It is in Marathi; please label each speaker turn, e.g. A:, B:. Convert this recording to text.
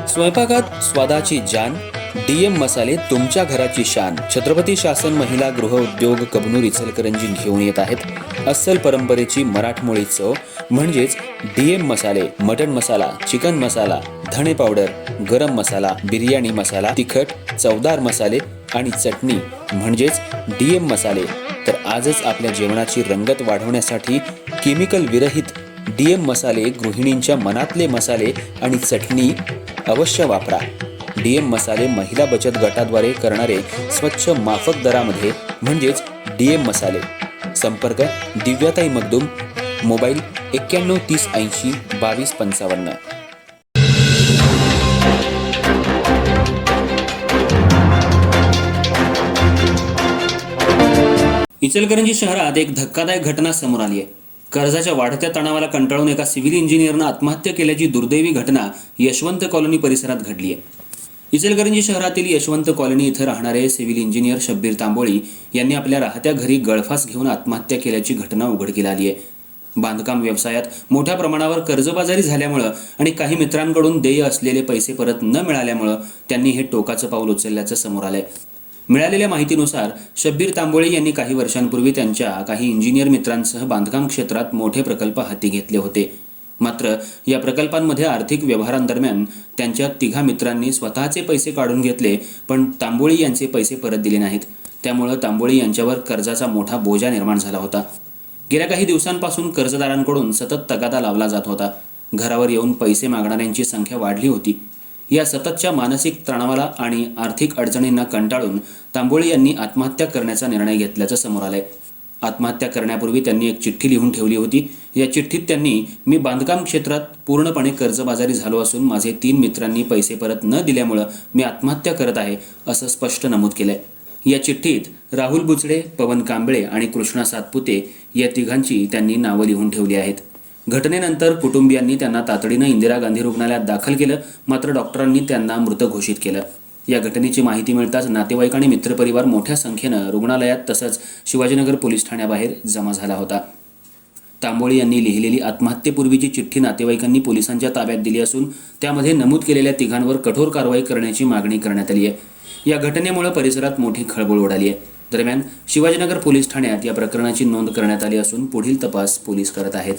A: स्वयंपाकात स्वादाची जान, डीएम मसाले तुमच्या घराची शान. छत्रपती शासन महिला गृह उद्योग कबनूर इचलकरंजी घेऊन येत आहेत अस्सल परंपरेची मराठमोळी चव म्हणजेच डीएम मसाले. मटन मसाला, चिकन मसाला, धणे पावडर, गरम मसाला, बिर्याणी मसाला, तिखट चवदार मसाले आणि चटणी म्हणजेच डीएम मसाले. तर आजच आपल्या जेवणाची रंगत वाढवण्यासाठी केमिकल विरहित डीएम मसाले, गृहिणींच्या मनातले मसाले आणि चटणी अवश्य वापरा. डीएम मसाले महिला बचत गटाद्वारे करणारे स्वच्छ माफक दरामध्ये म्हणजेच डीएम मसाले. संपर्क दिव्याताई मगदूम, मोबाईल 91 30 80 22 55. इचलकरंजी शहरात एक धक्कादायक घटना समोर आली आहे. कर्जाच्या वाढत्या तणावाला कंटाळून एका सिव्हिल इंजिनियरनं आत्महत्या केल्याची दुर्दैवी घटना यशवंत कॉलनी परिसरात घडली आहे. इचलकरंजी शहरातील यशवंत कॉलनी इथं राहणारे सिव्हिल इंजिनियर शब्बीर तांबोळी यांनी आपल्या राहत्या घरी गळफास घेऊन आत्महत्या केल्याची घटना उघडकीला आली आहे. बांधकाम व्यवसायात मोठ्या प्रमाणावर कर्जबाजारी झाल्यामुळं आणि काही मित्रांकडून देय असलेले पैसे परत न मिळाल्यामुळं त्यांनी हे टोकाचं पाऊल उचलल्याचं समोर आलंय. मिळालेल्या माहितीनुसार शब्बीर तांबोळी यांनी काही वर्षांपूर्वी त्यांच्या काही इंजिनियर मित्रांसह बांधकाम क्षेत्रात मोठे प्रकल्प हाती घेतले होते. मात्र या प्रकल्पांमध्ये आर्थिक व्यवहारांदरम्यान त्यांच्या तिघा मित्रांनी स्वतःचे पैसे काढून घेतले, पण तांबोळी यांचे पैसे परत दिले नाहीत. त्यामुळे तांबोळी यांच्यावर कर्जाचा मोठा बोजा निर्माण झाला होता. गेल्या काही दिवसांपासून कर्जदारांकडून सतत तगादा लावला जात होता. घरावर येऊन पैसे मागणाऱ्यांची संख्या वाढली होती. या सततच्या मानसिक तणावाला आणि आर्थिक अडचणींना कंटाळून तांबोळी यांनी आत्महत्या करण्याचा निर्णय घेतल्याचं समोर आलंय. आत्महत्या करण्यापूर्वी त्यांनी एक चिठ्ठी लिहून ठेवली होती. या चिठ्ठीत त्यांनी मी बांधकाम क्षेत्रात पूर्णपणे कर्जबाजारी झालो असून माझे 3 मित्रांनी पैसे परत न दिल्यामुळं मी आत्महत्या करत आहे असं स्पष्ट नमूद केलंय. या चिठ्ठीत राहुल बुचडे, पवन कांबळे आणि कृष्णा सातपुते या तिघांची त्यांनी नावं लिहून ठेवली आहेत. घटनेनंतर कुटुंबियांनी त्यांना तातडीनं इंदिरा गांधी रुग्णालयात दाखल केलं, मात्र डॉक्टरांनी त्यांना मृत घोषित केलं. या घटनेची माहिती मिळताच नातेवाईक आणि मित्रपरिवार मोठ्या संख्येनं रुग्णालयात तसंच शिवाजीनगर पोलीस ठाण्याबाहेर जमा झाला होता. तांबोळी यांनी लिहिलेली आत्महत्येपूर्वीची चिठ्ठी नातेवाईकांनी पोलिसांच्या ताब्यात दिली असून त्यामध्ये नमूद केलेल्या तिघांवर कठोर कारवाई करण्याची मागणी करण्यात आली आहे. या घटनेमुळे परिसरात मोठी खळबळ उडाली आहे. दरम्यान शिवाजीनगर पोलीस ठाण्यात या प्रकरणाची नोंद करण्यात आली असून पुढील तपास पोलीस करत आहेत.